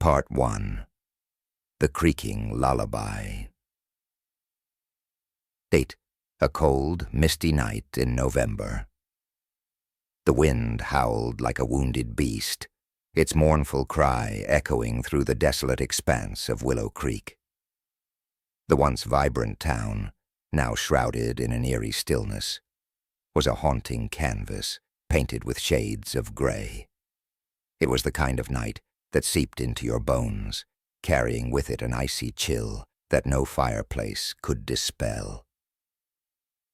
Part 1. The Creaking Lullaby. Date: a cold, misty night in November. The wind howled like a wounded beast, its mournful cry echoing through the desolate expanse of Willow Creek. The once vibrant town, now shrouded in an eerie stillness, was a haunting canvas painted with shades of gray. It was the kind of night that seeped into your bones, carrying with it an icy chill that no fireplace could dispel.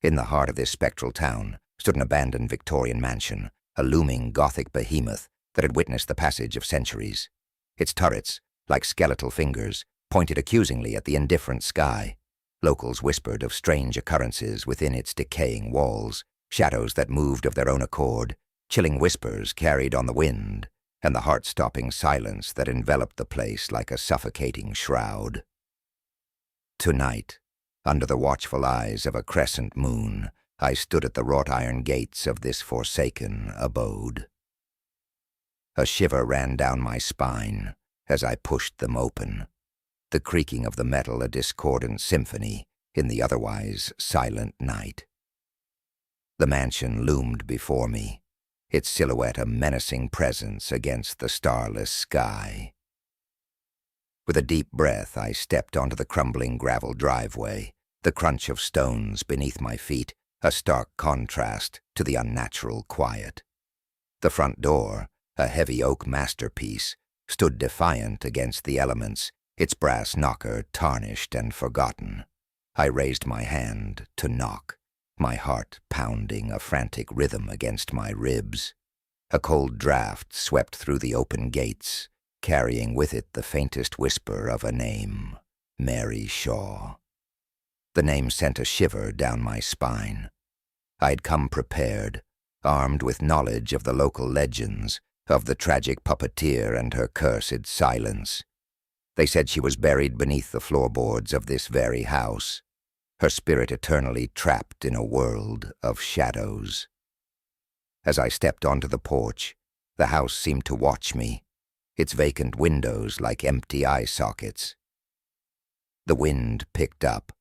In the heart of this spectral town stood an abandoned Victorian mansion, a looming Gothic behemoth that had witnessed the passage of centuries. Its turrets, like skeletal fingers, pointed accusingly at the indifferent sky. Locals whispered of strange occurrences within its decaying walls, shadows that moved of their own accord, chilling whispers carried on the wind, and the heart-stopping silence that enveloped the place like a suffocating shroud. Tonight, under the watchful eyes of a crescent moon, I stood at the wrought-iron gates of this forsaken abode. A shiver ran down my spine as I pushed them open, the creaking of the metal a discordant symphony in the otherwise silent night. The mansion loomed before me, its silhouette a menacing presence against the starless sky. With a deep breath, I stepped onto the crumbling gravel driveway, the crunch of stones beneath my feet a stark contrast to the unnatural quiet. The front door, a heavy oak masterpiece, stood defiant against the elements, its brass knocker tarnished and forgotten. I raised my hand to knock, my heart pounding a frantic rhythm against my ribs. A cold draft swept through the open gates, carrying with it the faintest whisper of a name: Mary Shaw. The name sent a shiver down my spine. I'd come prepared, armed with knowledge of the local legends, of the tragic puppeteer and her cursed silence. They said she was buried beneath the floorboards of this very house, her spirit eternally trapped in a world of shadows. As I stepped onto the porch, the house seemed to watch me, its vacant windows like empty eye sockets. The wind picked up,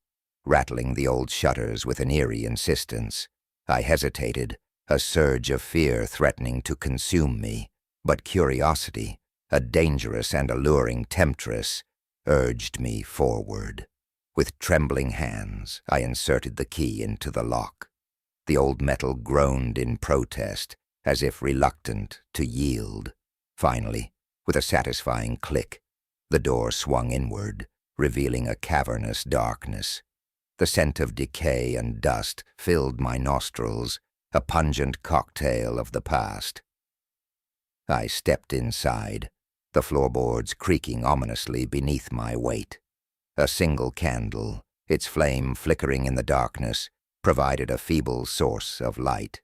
rattling the old shutters with an eerie insistence. I hesitated, a surge of fear threatening to consume me, but curiosity, a dangerous and alluring temptress, urged me forward. With trembling hands, I inserted the key into the lock. The old metal groaned in protest, as if reluctant to yield. Finally, with a satisfying click, the door swung inward, revealing a cavernous darkness. The scent of decay and dust filled my nostrils, a pungent cocktail of the past. I stepped inside, the floorboards creaking ominously beneath my weight. A single candle, its flame flickering in the darkness, provided a feeble source of light.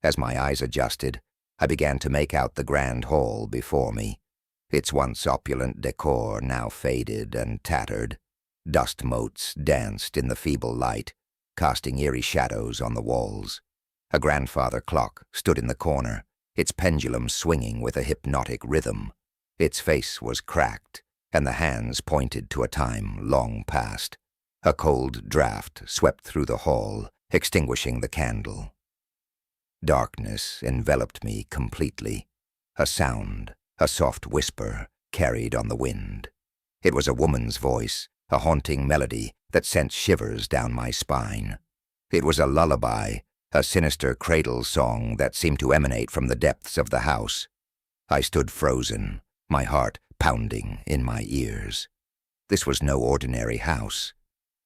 As my eyes adjusted, I began to make out the grand hall before me, its once opulent decor now faded and tattered. Dust motes danced in the feeble light, casting eerie shadows on the walls. A grandfather clock stood in the corner, its pendulum swinging with a hypnotic rhythm. Its face was cracked, and the hands pointed to a time long past. A cold draft swept through the hall, extinguishing the candle. Darkness enveloped me completely. A sound, a soft whisper, carried on the wind. It was a woman's voice, a haunting melody that sent shivers down my spine. It was a lullaby, a sinister cradle song that seemed to emanate from the depths of the house. I stood frozen, my heart pounding in my ears. This was no ordinary house.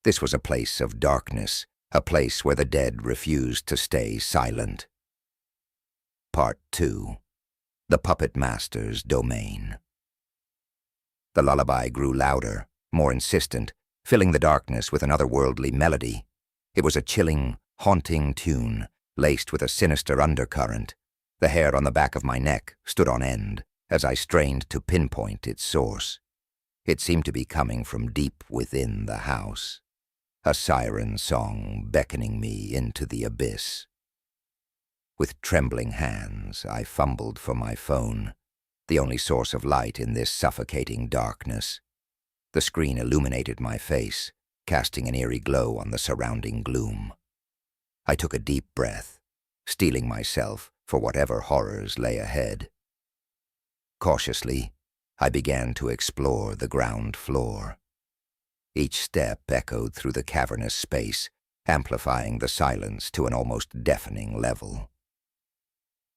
This was a place of darkness, a place where the dead refused to stay silent. Part 2. The Puppet Master's Domain. The lullaby grew louder, more insistent, filling the darkness with an otherworldly melody. It was a chilling, haunting tune, laced with a sinister undercurrent. The hair on the back of my neck stood on end as I strained to pinpoint its source. It seemed to be coming from deep within the house, a siren song beckoning me into the abyss. With trembling hands, I fumbled for my phone. the only source of light in this suffocating darkness. The screen illuminated my face, casting an eerie glow on the surrounding gloom. I took a deep breath, steeling myself for whatever horrors lay ahead. Cautiously, I began to explore the ground floor. Each step echoed through the cavernous space, amplifying the silence to an almost deafening level.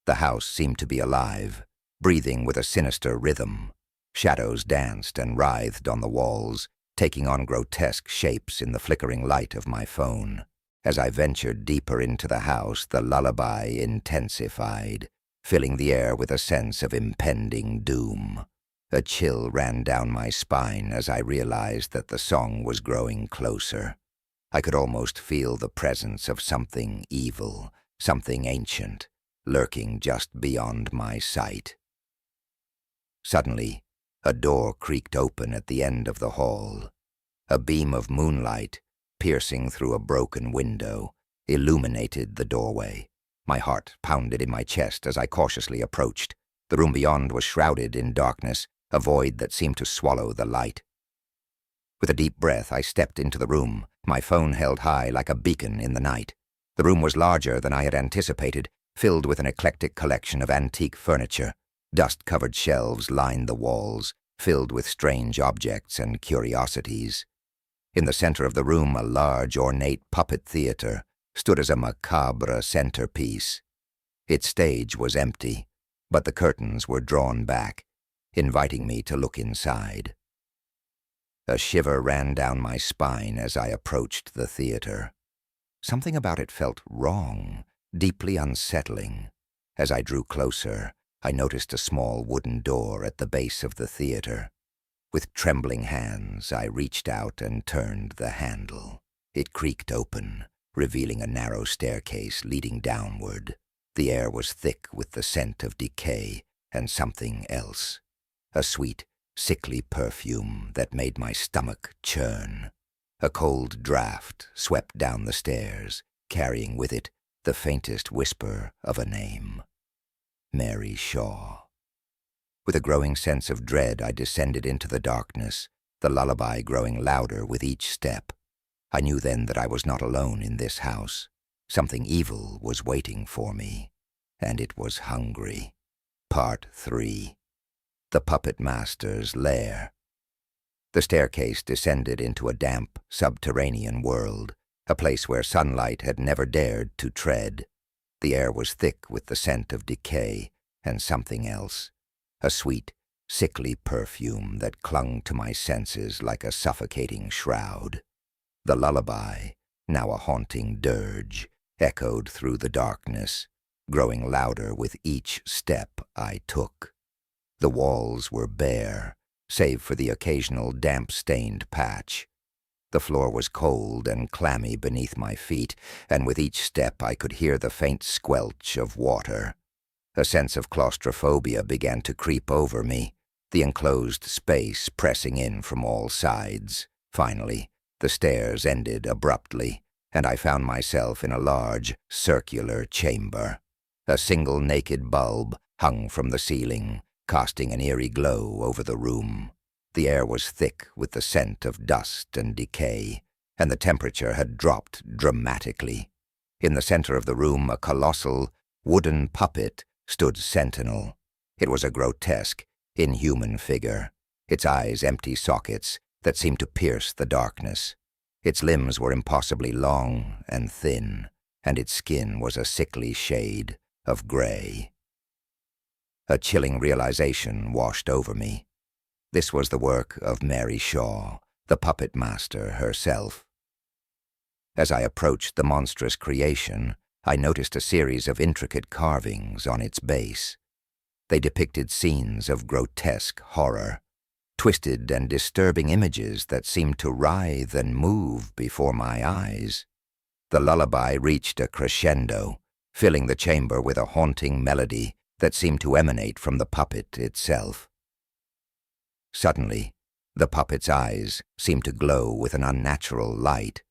The house seemed to be alive, breathing with a sinister rhythm. Shadows danced and writhed on the walls, taking on grotesque shapes in the flickering light of my phone. As I ventured deeper into the house, the lullaby intensified, filling the air with a sense of impending doom. A chill ran down my spine as I realized that the song was growing closer. I could almost feel the presence of something evil, something ancient, lurking just beyond my sight. Suddenly, a door creaked open at the end of the hall. A beam of moonlight, piercing through a broken window, illuminated the doorway. My heart pounded in my chest as I cautiously approached. The room beyond was shrouded in darkness, a void that seemed to swallow the light. With a deep breath, I stepped into the room, my phone held high like a beacon in the night. The room was larger than I had anticipated, filled with an eclectic collection of antique furniture. Dust-covered shelves lined the walls, filled with strange objects and curiosities. In the center of the room, a large, ornate puppet theater stood as a macabre centerpiece. Its stage was empty, but the curtains were drawn back, inviting me to look inside. A shiver ran down my spine as I approached the theater. Something about it felt wrong, deeply unsettling. As I drew closer, I noticed a small wooden door at the base of the theater. With trembling hands, I reached out and turned the handle. It creaked open, revealing a narrow staircase leading downward. The air was thick with the scent of decay and something else. A sweet, sickly perfume that made my stomach churn. A cold draft swept down the stairs, carrying with it the faintest whisper of a name. Mary Shaw. With a growing sense of dread, I descended into the darkness, the lullaby growing louder with each step. I knew then that I was not alone in this house. Something evil was waiting for me, and it was hungry. Part 3. The Puppet Master's Lair. The staircase descended into a damp, subterranean world, a place where sunlight had never dared to tread. The air was thick with the scent of decay and something else, a sweet, sickly perfume that clung to my senses like a suffocating shroud. The lullaby, now a haunting dirge, echoed through the darkness, growing louder with each step I took. The walls were bare, save for the occasional damp-stained patch. The floor was cold and clammy beneath my feet, and with each step I could hear the faint squelch of water. A sense of claustrophobia began to creep over me, the enclosed space pressing in from all sides. Finally, the stairs ended abruptly, and I found myself in a large, circular chamber. A single naked bulb hung from the ceiling, casting an eerie glow over the room. The air was thick with the scent of dust and decay, and the temperature had dropped dramatically. In the center of the room, a colossal, wooden puppet stood sentinel. It was a grotesque, inhuman figure, its eyes empty sockets that seemed to pierce the darkness. Its limbs were impossibly long and thin, and its skin was a sickly shade of gray. A chilling realization washed over me. This was the work of Mary Shaw, the puppet master herself. As I approached the monstrous creation, I noticed a series of intricate carvings on its base. They depicted scenes of grotesque horror, twisted and disturbing images that seemed to writhe and move before my eyes. The lullaby reached a crescendo, filling the chamber with a haunting melody that seemed to emanate from the puppet itself. Suddenly, the puppet's eyes seemed to glow with an unnatural light.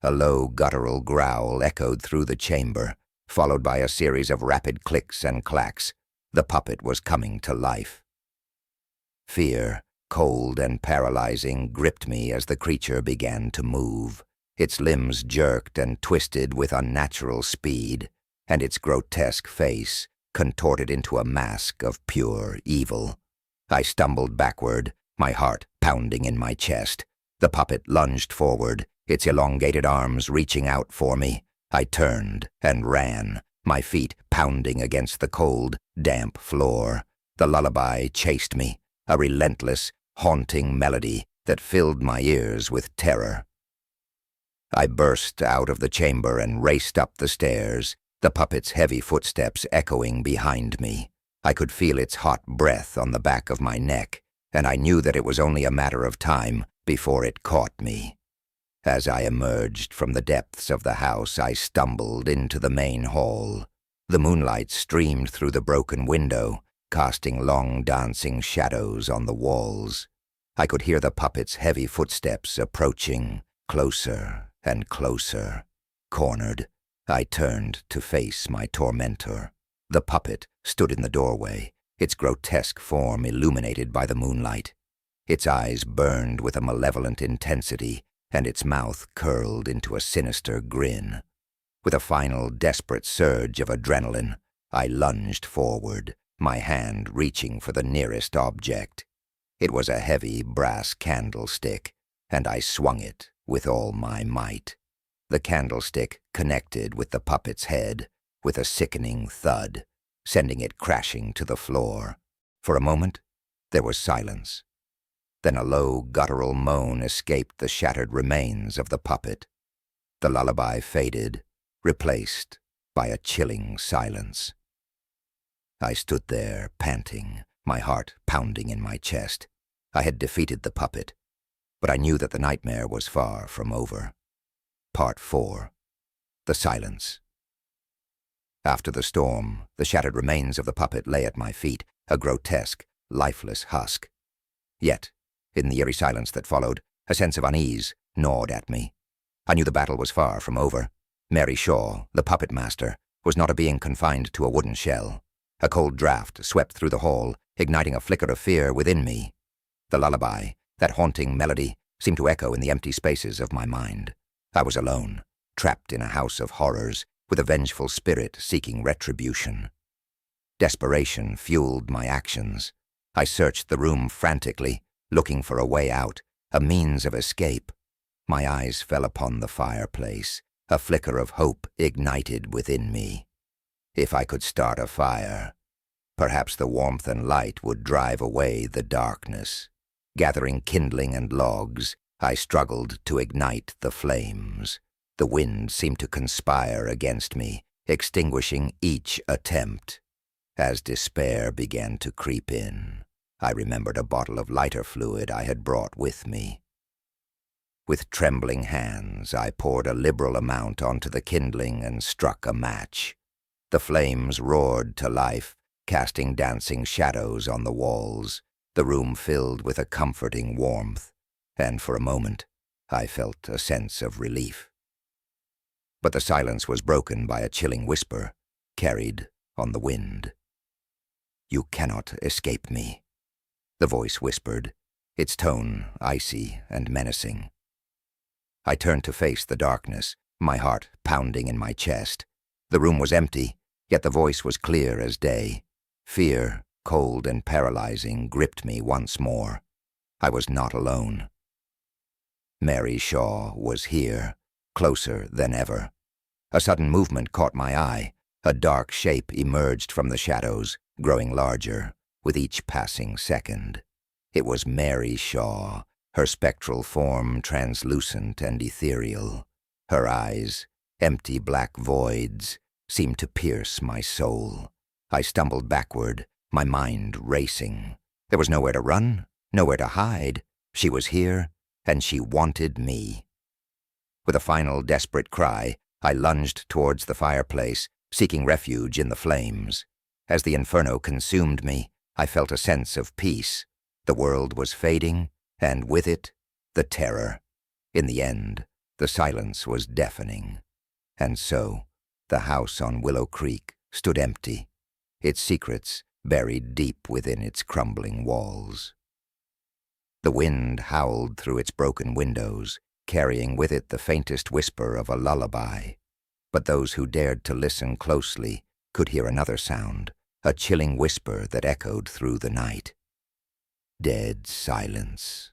A low, guttural growl echoed through the chamber, followed by a series of rapid clicks and clacks. The puppet was coming to life. Fear, cold and paralyzing, gripped me as the creature began to move. Its limbs jerked and twisted with unnatural speed, and its grotesque face contorted into a mask of pure evil. I stumbled backward, my heart pounding in my chest. The puppet lunged forward, its elongated arms reaching out for me. I turned and ran, my feet pounding against the cold, damp floor. The lullaby chased me, a relentless, haunting melody that filled my ears with terror. I burst out of the chamber and raced up the stairs, the puppet's heavy footsteps echoing behind me. I could feel its hot breath on the back of my neck, and I knew that it was only a matter of time before it caught me. As I emerged from the depths of the house, I stumbled into the main hall. The moonlight streamed through the broken window, casting long dancing shadows on the walls. I could hear the puppet's heavy footsteps approaching, closer and closer. Cornered, I turned to face my tormentor. The puppet stood in the doorway, its grotesque form illuminated by the moonlight. Its eyes burned with a malevolent intensity, and its mouth curled into a sinister grin. With a final desperate surge of adrenaline, I lunged forward, my hand reaching for the nearest object. It was a heavy brass candlestick, and I swung it with all my might. The candlestick connected with the puppet's head with a sickening thud, sending it crashing to the floor. For a moment, there was silence. Then a low, guttural moan escaped the shattered remains of the puppet. The lullaby faded, replaced by a chilling silence. I stood there, panting, my heart pounding in my chest. I had defeated the puppet, but I knew that the nightmare was far from over. Part 4. The Silence. After the storm, the shattered remains of the puppet lay at my feet, a grotesque, lifeless husk. Yet, in the eerie silence that followed, a sense of unease gnawed at me. I knew the battle was far from over. Mary Shaw, the puppet master, was not a being confined to a wooden shell. A cold draft swept through the hall, igniting a flicker of fear within me. The lullaby, that haunting melody, seemed to echo in the empty spaces of my mind. I was alone, trapped in a house of horrors, with a vengeful spirit seeking retribution. Desperation fueled my actions. I searched the room frantically, looking for a way out, a means of escape. My eyes fell upon the fireplace. A flicker of hope ignited within me. If I could start a fire, perhaps the warmth and light would drive away the darkness. Gathering kindling and logs, I struggled to ignite the flames. The wind seemed to conspire against me, extinguishing each attempt. As despair began to creep in, I remembered a bottle of lighter fluid I had brought with me. With trembling hands, I poured a liberal amount onto the kindling and struck a match. The flames roared to life, casting dancing shadows on the walls. The room filled with a comforting warmth, and for a moment, I felt a sense of relief. But the silence was broken by a chilling whisper, carried on the wind. "You cannot escape me," the voice whispered, its tone icy and menacing. I turned to face the darkness, my heart pounding in my chest. The room was empty, yet the voice was clear as day. Fear, cold and paralyzing, gripped me once more. I was not alone. Mary Shaw was here, closer than ever. A sudden movement caught my eye. A dark shape emerged from the shadows, growing larger with each passing second. It was Mary Shaw, her spectral form translucent and ethereal. Her eyes, empty black voids, seemed to pierce my soul. I stumbled backward, my mind racing. There was nowhere to run, nowhere to hide. She was here, and she wanted me. With a final desperate cry, I lunged towards the fireplace, seeking refuge in the flames. As the inferno consumed me, I felt a sense of peace. The world was fading, and with it, the terror. In the end, the silence was deafening. And so, the house on Willow Creek stood empty, its secrets buried deep within its crumbling walls. The wind howled through its broken windows, carrying with it the faintest whisper of a lullaby. But those who dared to listen closely could hear another sound, a chilling whisper that echoed through the night. Dead silence.